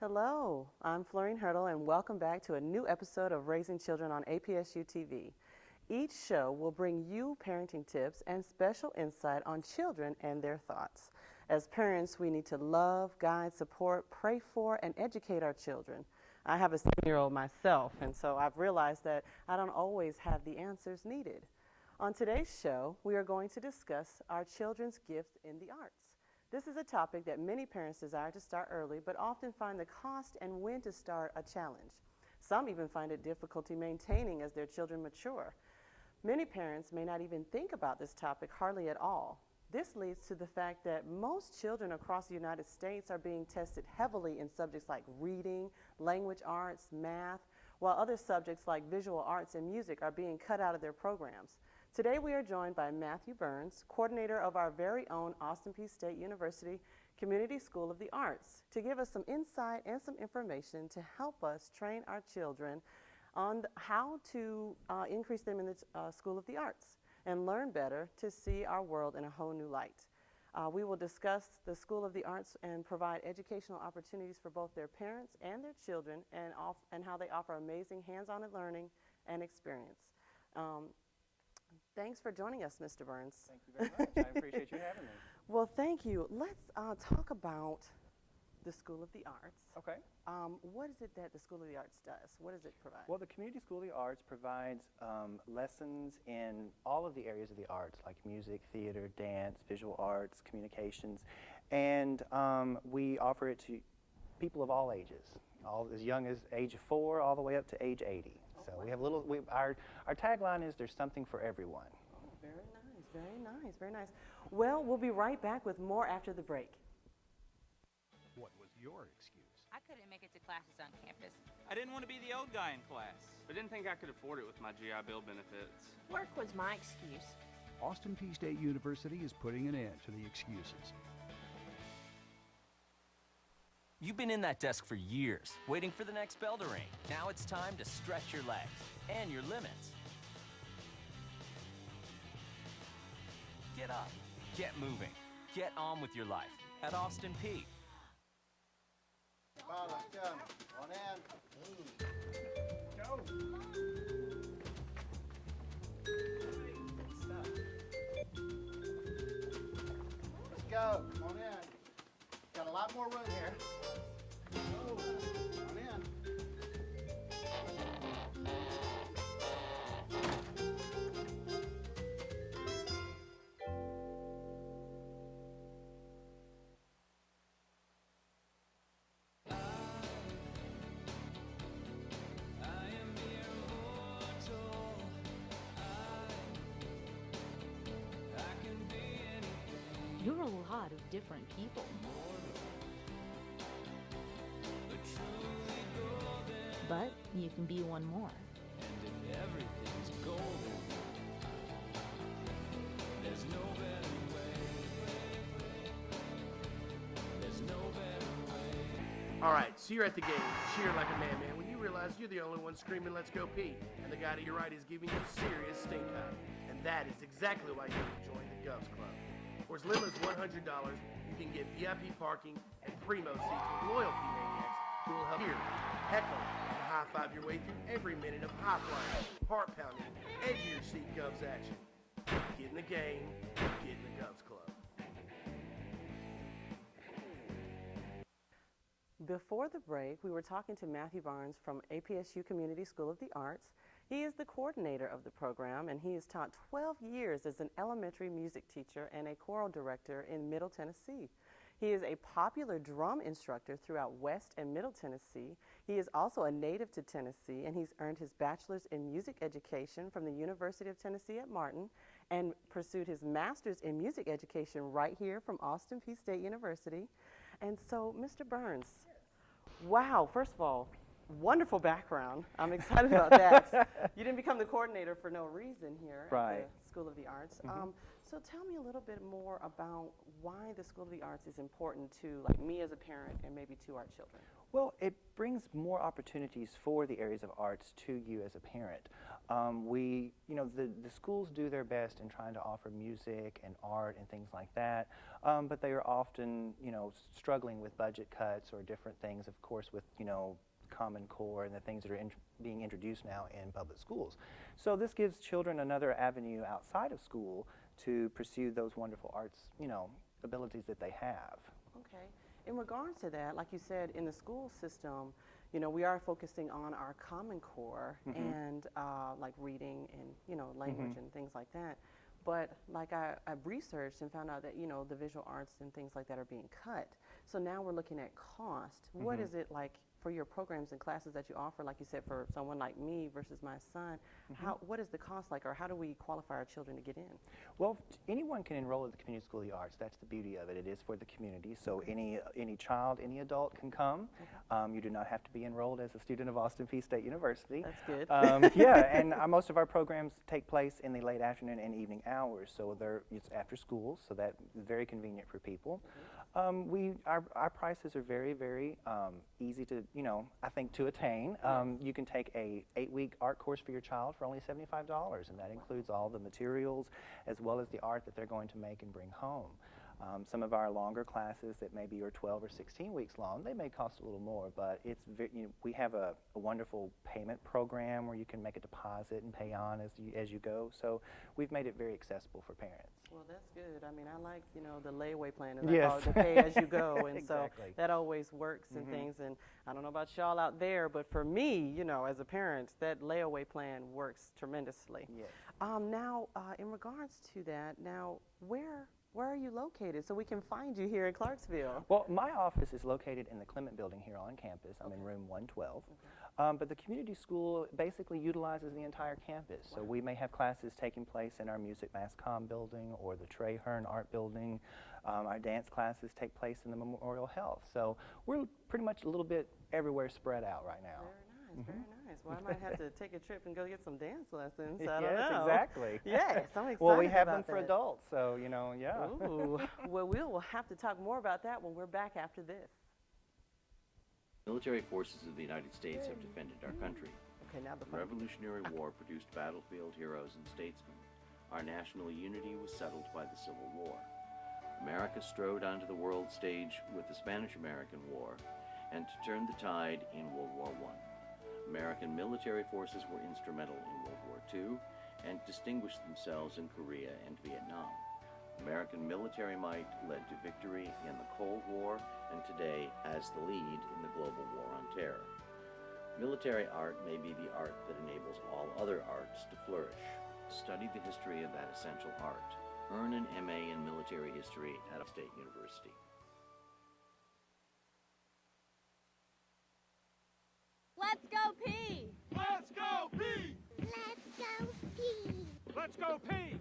Hello, I'm Florine and welcome back to a new episode of Raising Children on APSU TV. Each show will bring you parenting tips and special insight on children and their thoughts. As parents, we need to love, guide, support, pray for, and educate our children. I have a 7-year-old myself, and so I've realized that I don't always have the answers needed. On today's show, we are going to discuss our children's gifts in the arts. This is a topic that many parents desire to start early, but often find the cost and when to start a challenge. Some even find it difficulty maintaining as their children mature. Many parents may not even think about this topic hardly at all. This leads to the fact that most children across the United States are being tested heavily in subjects like reading, language arts, math, while other subjects like visual arts and music are being cut out of their programs. Today we are joined by Matthew Burns, coordinator of our very own Austin Peay State University Community School of the Arts, to give us some insight and some information to help us train our children on how to increase them in the School of the Arts and learn better to see our world in a whole new light. We will discuss the School of the Arts and provide educational opportunities for both their parents and their children and how they offer amazing hands-on learning and experience. Thanks for joining us, Mr. Burns. Thank you very much. I appreciate you having me. Well, thank you. Let's talk about the School of the Arts. Okay. What is it that the School of the Arts does? What does it provide? Well, the Community School of the Arts provides lessons in all of the areas of the arts, like music, theater, dance, visual arts, communications, and we offer it to people of all ages, as young as age 4 all the way up to age 80. So we have our tagline is "There's something for everyone." Oh, very nice, very nice, very nice. Well, we'll be right back with more after the break. What was your excuse? I couldn't make it to classes on campus. I didn't want to be the old guy in class. I didn't think I could afford it with my GI Bill benefits. Work was my excuse. Austin Peay State University is putting an end to the excuses. You've been in that desk for years, waiting for the next bell to ring. Now it's time to stretch your legs and your limits. Get up, get moving, get on with your life at Austin Peay. Come on, let's go. On in. Go! Let's go. On in. Got a lot more room here. Oh, on in. You're a lot of different people. But you can be one more. All right, so you're at the game, cheer like a man, when you realize you're the only one screaming, "Let's go pee," and the guy to your right is giving you serious stink eye. And that is exactly why you need to join the Govs Club. For as little as $100, you can get VIP parking and primo seats with loyalty maniacs who will help you heckle and high-five your way through every minute of high-flying, heart-pounding, edge-of-your-seat Govs action. Get in the game, get in the Govs Club. Before the break, we were talking to Matthew Burns from APSU Community School of the Arts. He is the coordinator of the program, and he has taught 12 years as an elementary music teacher and a choral director in Middle Tennessee. He is a popular drum instructor throughout West and Middle Tennessee. He is also a native to Tennessee, and he's earned his bachelor's in music education from the University of Tennessee at Martin and pursued his master's in music education right here from Austin Peay State University. And so, Mr. Burns, wow, first of all, wonderful background. I'm excited about that. You didn't become the coordinator for no reason here Right. at the School of the Arts. So tell me a little bit more about why the School of the Arts is important to me as a parent and maybe to our children. Well, it brings more opportunities for the areas of arts to you as a parent. The schools do their best in trying to offer music and art and things like that, but they are often, struggling with budget cuts or different things, of course, with, Common Core and the things that are being introduced now in public schools. So this gives children another avenue outside of school to pursue those wonderful arts, abilities that they have. Okay. In regards to that, like you said, in the school system, we are focusing on our Common Core and like reading and, language and things like that. But like I've researched and found out that, the visual arts and things like that are being cut. So now we're looking at cost. What is it like for your programs and classes that you offer, like you said, for someone like me versus my son? What is the cost like, or how do we qualify our children to get in? Well, anyone can enroll at the Community School of the Arts. That's the beauty of it. It is for the community, so any child, any adult can come. You do not have to be enrolled as a student of Austin Peay State University. That's good. Yeah, and most of our programs take place in the late afternoon and evening hours, so it's after school, so that's very convenient for people. Our prices are very, very easy to, I think, to attain. You can take a 8-week art course for your child for only $75, and that includes all the materials as well as the art that they're going to make and bring home. Some of our longer classes that maybe are 12 or 16 weeks long, they may cost a little more, but it's we have a wonderful payment program where you can make a deposit and pay on as you go. So we've made it very accessible for parents. Well, that's good. I mean, I like, the layaway plan, as I call it, the pay as you go. And Exactly. so that always works and things. And I don't know about y'all out there, but for me, as a parent, that layaway plan works tremendously. Yes. Now, in regards to that, now, where are you located so we can find you here in Clarksville? Well, my office is located in the Clement Building here on campus. I'm in room 112. But the community school basically utilizes the entire campus. So we may have classes taking place in our Music Mass Comm building or the Traherne Art building. Our dance classes take place in the Memorial Health. So we're pretty much a little bit everywhere spread out right now. Very nice, very nice. Well, I might have to take a trip and go get some dance lessons. I don't Yes, know. exactly. Yes, I'm excited. Well, we have them about for that. adults, so, yeah. Ooh. Well, we'll have to talk more about that when we're back after this. Military forces of the United States have defended our country. Okay, now the The fun. Revolutionary War produced battlefield heroes and statesmen. Our national unity was settled by the Civil War. America strode onto the world stage with the Spanish-American War and to turn the tide in World War I. American military forces were instrumental in World War II and distinguished themselves in Korea and Vietnam. American military might led to victory in the Cold War and today has the lead in the global war on terror. Military art may be the art that enables all other arts to flourish. Study the history of that essential art. Earn an MA in military history at a state university. Let's go pee! Let's go pee! Let's go pee. Let's go pee!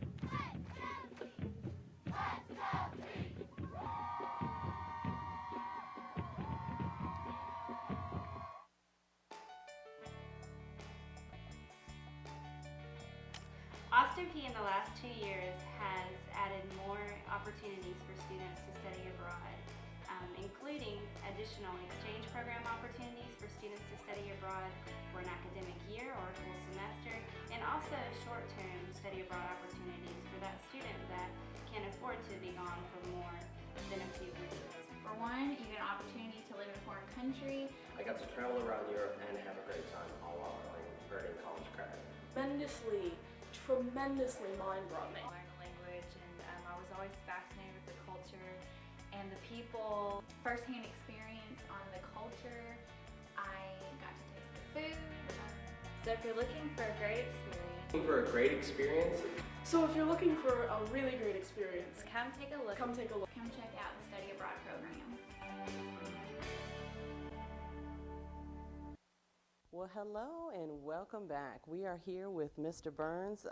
Austin Peay in the last 2 years has added more opportunities for students to study abroad, including additional exchange program opportunities for students to study abroad for an academic year or a full semester, and also short-term study abroad opportunities for that student that can afford to be gone for more than a few weeks. For one, you get an opportunity to live in a foreign country. I got to travel around Europe and have a great time, all while earning college credit. Tremendously mind-broadening. I learned the language, and I was always fascinated with the culture and the people. First-hand experience on the culture. I got to taste the food. So if you're looking for a great experience. Looking for a great experience? So if you're looking for a really great experience, come take a look. Come take a look. Come check out the study abroad program. Well, hello and welcome back. We are here with Mr. Burns.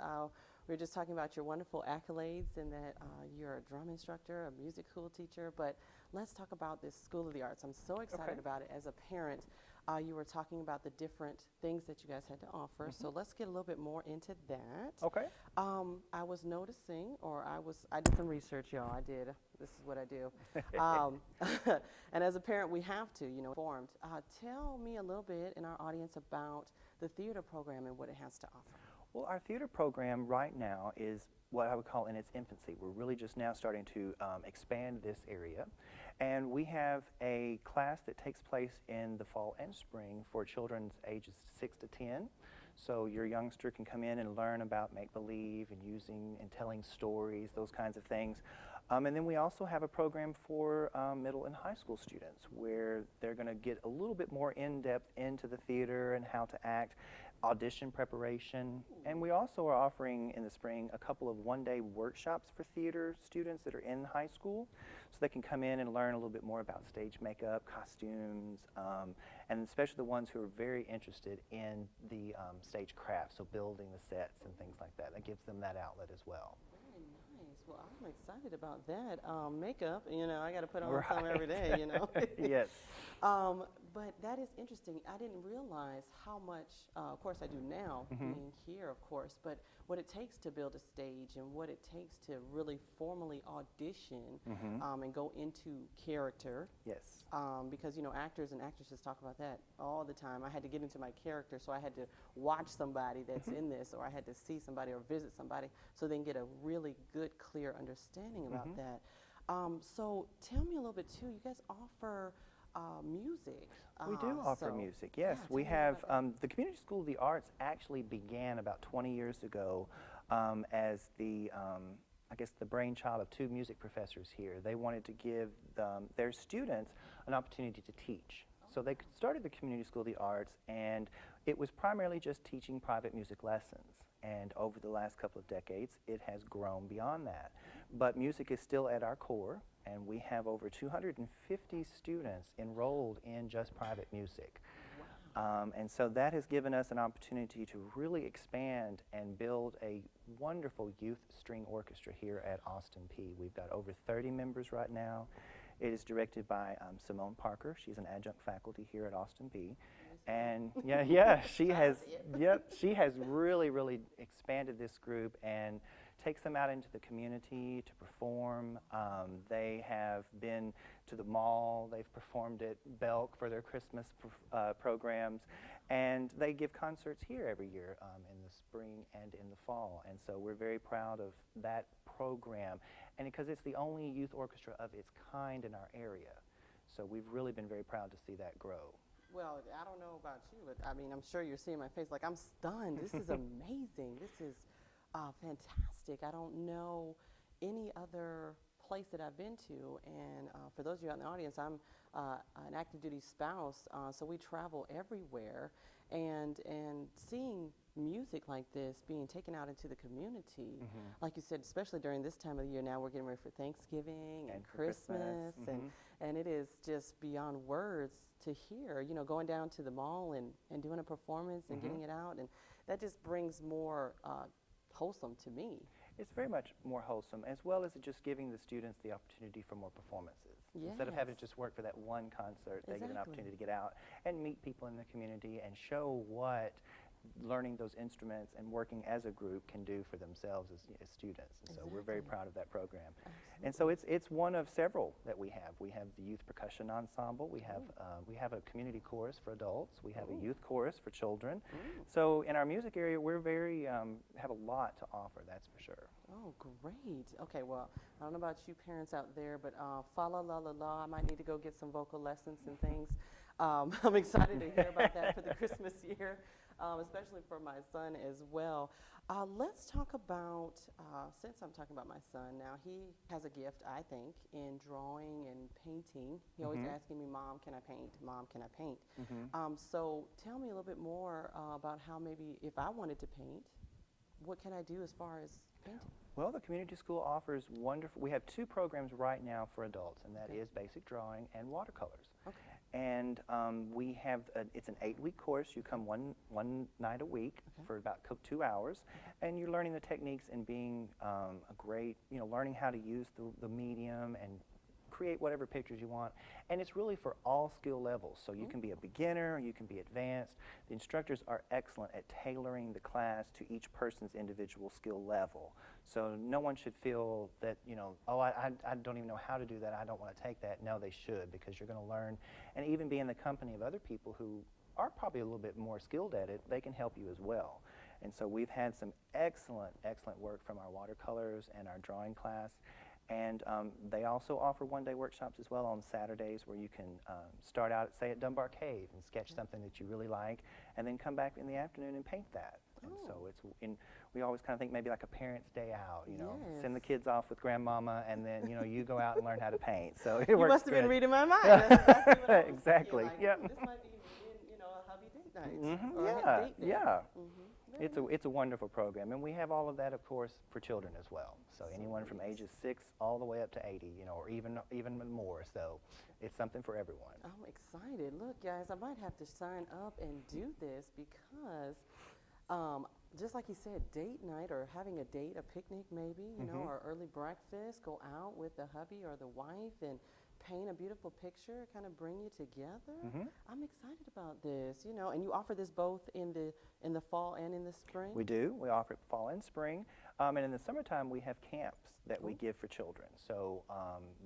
We were just talking about your wonderful accolades and that you're a drum instructor, a music school teacher, but let's talk about this School of the Arts. I'm so excited about it as a parent. You were talking about the different things that you guys had to offer, so let's get a little bit more into that. Okay. I was noticing, I did some research, y'all. I did. This is what I do. And as a parent, we have to, informed. Tell me a little bit in our audience about the theater program and what it has to offer. Well, our theater program right now is what I would call in its infancy. We're really just now starting to expand this area. And we have a class that takes place in the fall and spring for children's ages 6 to 10. So your youngster can come in and learn about make-believe and using and telling stories, those kinds of things. And then we also have a program for middle and high school students where they're going to get a little bit more in-depth into the theater and how to act, audition preparation. And we also are offering in the spring a couple of one-day workshops for theater students that are in high school, so they can come in and learn a little bit more about stage makeup, costumes, and especially the ones who are very interested in the stage craft, so building the sets and things like that. That gives them that outlet as well. Very nice. Well, I'm excited about that. Makeup, I got to put on some every day, Yes. But that is interesting. I didn't realize how much, of course I do now, being here, of course, but what it takes to build a stage and what it takes to really formally audition and go into character. Yes. Because, actors and actresses talk about that all the time. I had to get into my character, so I had to watch somebody that's in this, or I had to see somebody or visit somebody so they can get a really good, clear understanding about that. So tell me a little bit, too. You guys offer music. We do offer music, yes. We have, the Community School of the Arts actually began about 20 years ago as the, I guess, the brainchild of two music professors here. They wanted to give their students an opportunity to teach. So they started the Community School of the Arts, and it was primarily just teaching private music lessons. And over the last couple of decades, it has grown beyond that. But music is still at our core, and we have over 250 students enrolled in just private music. Wow. And so that has given us an opportunity to really expand and build a wonderful youth string orchestra here at Austin Peay. We've got over 30 members right now. It is directed by Simone Parker. She's an adjunct faculty here at Austin Peay. And she has really expanded this group and takes them out into the community to perform. They have been to the mall. They've performed at Belk for their Christmas programs. And they give concerts here every year in the spring and in the fall. And so we're very proud of that program. And because it's the only youth orchestra of its kind in our area. So we've really been very proud to see that grow. Well, I don't know about you, but I mean, I'm sure you're seeing my face like, I'm stunned. This is amazing. This is fantastic. I don't know any other place that I've been to. And for those of you out in the audience, I'm an active duty spouse, so we travel everywhere. And seeing music like this being taken out into the community, like you said, especially during this time of the year now, we're getting ready for Thanksgiving and Christmas. And it is just beyond words to hear, going down to the mall and doing a performance and getting it out. And that just brings more wholesome to me. It's very much more wholesome, as well as just giving the students the opportunity for more performances. Yes. Instead of having to just work for that one concert, they get an opportunity to get out and meet people in the community and show what learning those instruments and working as a group can do for themselves as students. And so we're very proud of that program. Absolutely. And so it's one of several that we have. We have the youth percussion ensemble. We have a community chorus for adults. We have a youth chorus for children. So in our music area, we're very have a lot to offer. That's for sure. Oh, great. Okay, well, I don't know about you parents out there, but fa la la la la, I might need to go get some vocal lessons and things. I'm excited to hear about that for the Christmas year. Especially for my son as well. Let's talk about, since I'm talking about my son now, he has a gift, I think, in drawing and painting. He always asking me, Mom, can I paint? Mom, can I paint? So tell me a little bit more about how maybe if I wanted to paint, what can I do as far as painting? Well, the community school offers wonderful, we have two programs right now for adults, and that is basic drawing and watercolors. Okay. And we have, it's an 8-week course. You come one night a week for about 2 hours, and you're learning the techniques and being a great, learning how to use the medium and create whatever pictures you want. And it's really for all skill levels. So you can be a beginner, you can be advanced. The instructors are excellent at tailoring the class to each person's individual skill level. So no one should feel that, oh, I don't even know how to do that, I don't want to take that. No, they should, because you're going to learn and even be in the company of other people who are probably a little bit more skilled at it. They can help you as well. And so we've had some excellent work from our watercolors and our drawing class. And they also offer one-day workshops as well on Saturdays where you can start out, say, at Dunbar Cave and sketch something that you really like, and then come back in the afternoon and paint that. And so we always kind of think maybe like a parent's day out, you know, send the kids off with grandmama, and then, you know, you go out and learn how to paint. So it works. You must have been good. reading my mind. That's exactly what I was exactly. thinking, like, Yep. This might be, you know, a hubby date night. Or a date day. Yeah. Mm-hmm. It's a wonderful program, and we have all of that, of course, for children as well. So anyone from ages 6 all the way up to 80, you know, or even more. So it's something for everyone. I'm excited. Look, guys, I might have to sign up and do this because, just like you said, date night or having a date, a picnic maybe, you know, or early breakfast, go out with the hubby or the wife and paint a beautiful picture, kind of bring you together. I'm excited about this, you know, and you offer this both in the fall and in the spring? We do. We offer it fall and spring. And in the summertime, we have camps that we give for children. So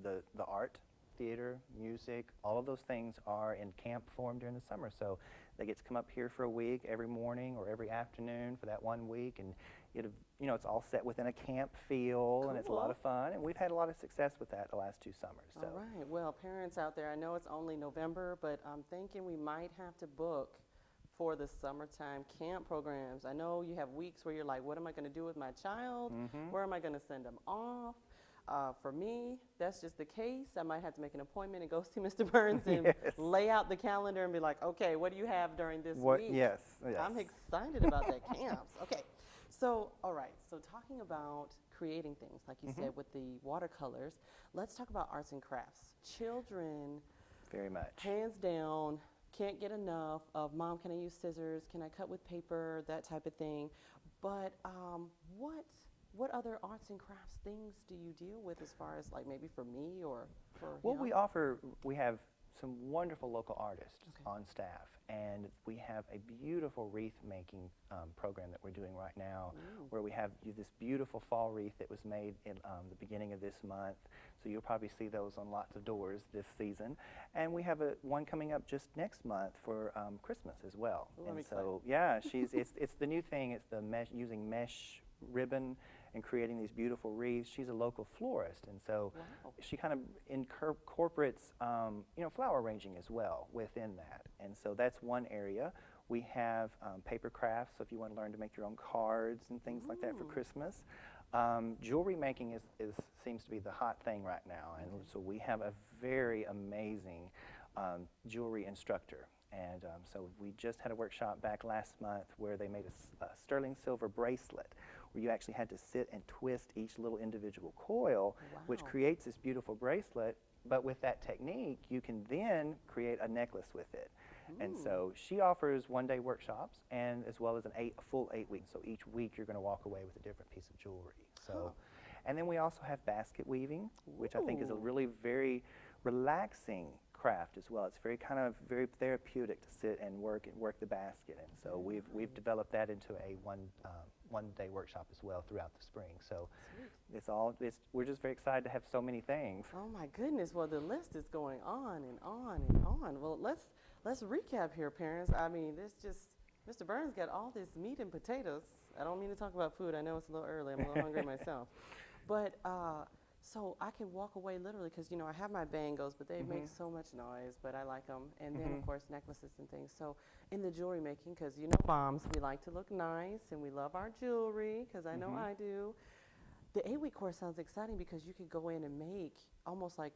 the art, theater, music, all of those things are in camp form during the summer. So they get to come up here for a week, every morning or every afternoon for that 1 week, and you know, it's all set within a camp feel, and it's a lot of fun, and we've had a lot of success with that the last 2 summers. So. All right. Well, parents out there, I know it's only November, but I'm thinking we might have to book for the summertime camp programs. I know you have weeks where you're like, what am I going to do with my child? Where am I going to send them off? For me, that's just the case. I might have to make an appointment and go see Mr. Burns and lay out the calendar and be like, okay, what do you have during this week? Yes. I'm excited about that camps. Okay. So, all right. So talking about creating things, like you said, with the watercolors, let's talk about arts and crafts. Children, very much, hands down, can't get enough of, Mom, can I use scissors? Can I cut with paper? That type of thing. But what other arts and crafts things do you deal with as far as like maybe for me or for Well, him? we have some wonderful local artists on staff, and we have a beautiful wreath making program that we're doing right now, where we have this beautiful fall wreath that was made in the beginning of this month. So you'll probably see those on lots of doors this season. And we have one coming up just next month for Christmas as well. Ooh, and so, yeah, it's the new thing. It's the using mesh ribbon and creating these beautiful wreaths. She's a local florist, and so she kind of incorporates you know, flower arranging as well within that. And so that's one area. We have paper crafts, so if you want to learn to make your own cards and things like that for Christmas. Jewelry making seems to be the hot thing right now, and so we have a very amazing jewelry instructor. And so we just had a workshop back last month where they made a sterling silver bracelet where you actually had to sit and twist each little individual coil, which creates this beautiful bracelet. But with that technique, you can then create a necklace with it. And so she offers one-day workshops, and as well as a full 8 weeks. So each week you're going to walk away with a different piece of jewelry. So, and then we also have basket weaving, which I think is a really very relaxing craft as well. It's very very therapeutic to sit and work the basket. And so we've developed that into a one-day workshop as well throughout the spring. So we're just very excited to have so many things. Oh my goodness! Well, the list is going on and on and on. Well, let's recap here, parents. I mean, Mr. Burns got all this meat and potatoes. I don't mean to talk about food. I know it's a little early. I'm a little hungry myself, but. So I can walk away literally because, you know, I have my bangles, but they make so much noise, but I like them. And then, of course, necklaces and things. So in the jewelry making, because, you know, moms, we like to look nice and we love our jewelry, because I know I do. The 8-week course sounds exciting because you could go in and make almost like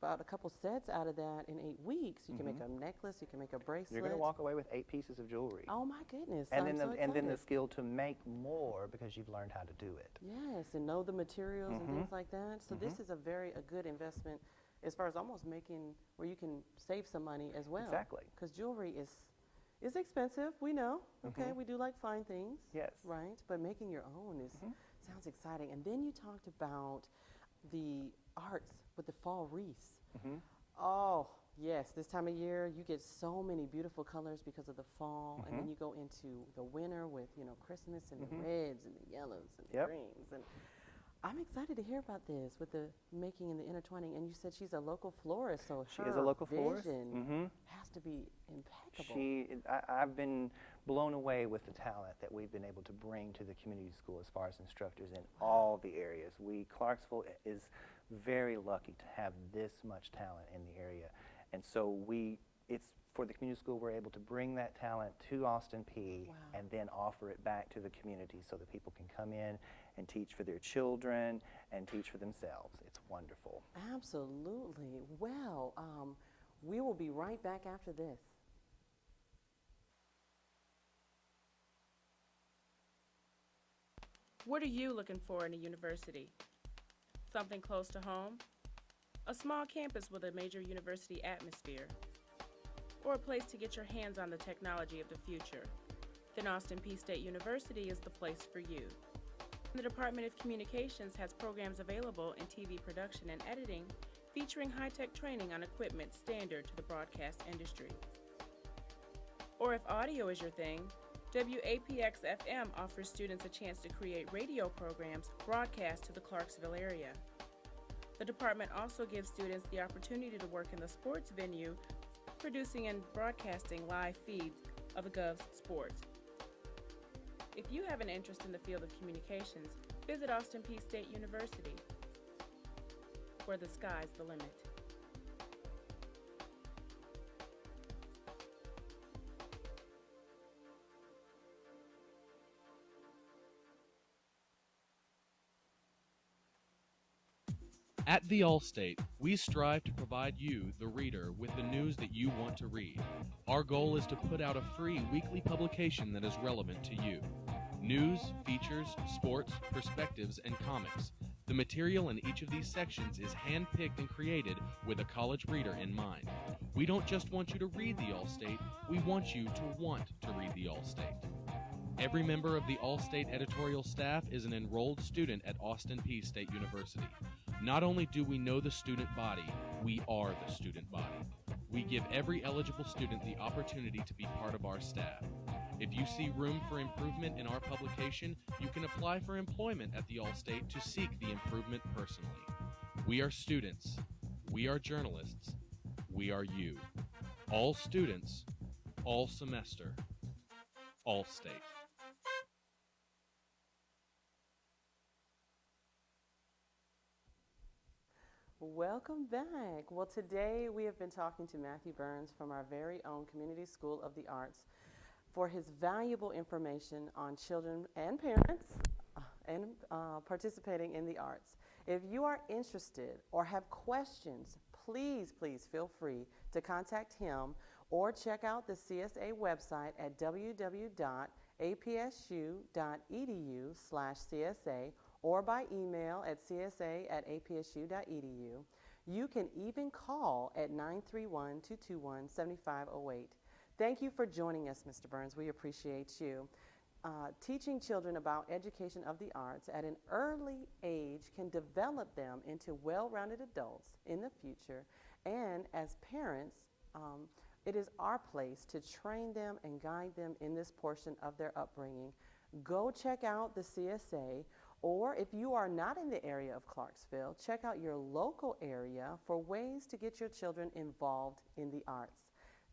about a couple sets out of that in 8 weeks. You can make a necklace, you can make a bracelet. You're going to walk away with 8 pieces of jewelry. Oh my goodness! And I'm then the skill to make more because you've learned how to do it. Yes, and know the materials and things like that. So this is a good investment as far as almost making where you can save some money as well. Exactly. Because jewelry is expensive. We know. Okay, we do like fine things. Yes. Right, but making your own sounds exciting. And then you talked about the arts with the fall wreaths. Oh, yes, this time of year you get so many beautiful colors because of the fall, and then you go into the winter with, you know, Christmas and the reds and the yellows and the greens. And I'm excited to hear about this with the making and the intertwining. And you said she's a local florist, so she is a local florist. Vision has to be impeccable. I've been blown away with the talent that we've been able to bring to the community school as far as instructors in all the areas. Clarksville is very lucky to have this much talent in the area. And so it's for the community school, we're able to bring that talent to Austin Peay and then offer it back to the community so that people can come in and teach for their children and teach for themselves. It's wonderful. Absolutely. Well, we will be right back after this. What are you looking for in a university? Something close to home? A small campus with a major university atmosphere? Or a place to get your hands on the technology of the future? Then Austin Peay State University is the place for you. The Department of Communications has programs available in TV production and editing, featuring high-tech training on equipment standard to the broadcast industry. Or if audio is your thing, WAPX-FM offers students a chance to create radio programs broadcast to the Clarksville area. The department also gives students the opportunity to work in the sports venue, producing and broadcasting live feeds of the Gov's sports. If you have an interest in the field of communications, visit Austin Peay State University, where the sky's the limit. At the Allstate, we strive to provide you, the reader, with the news that you want to read. Our goal is to put out a free weekly publication that is relevant to you. News, features, sports, perspectives, and comics. The material in each of these sections is hand-picked and created with a college reader in mind. We don't just want you to read the Allstate, we want you to want to read the Allstate. Every member of the Allstate editorial staff is an enrolled student at Austin Peay State University. Not only do we know the student body, we are the student body. We give every eligible student the opportunity to be part of our staff. If you see room for improvement in our publication, you can apply for employment at the Allstate to seek the improvement personally. We are students. We are journalists. We are you. All students, all semester, Allstate. Welcome back. Well, today we have been talking to Matthew Burns from our very own Community School of the Arts for his valuable information on children and parents and participating in the arts. If you are interested or have questions, please feel free to contact him or check out the CSA website at www.apsu.edu/CSA or by email at csa@apsu.edu. You can even call at 931-221-7508. Thank you for joining us, Mr. Burns. We appreciate you. Teaching children about education of the arts at an early age can develop them into well-rounded adults in the future. And as parents, it is our place to train them and guide them in this portion of their upbringing. Go check out the CSA, or if you are not in the area of Clarksville, check out your local area for ways to get your children involved in the arts.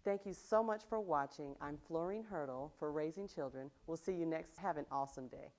Thank you so much for watching. I'm Florine Hurdle for Raising Children. We'll see you next. Have an awesome day.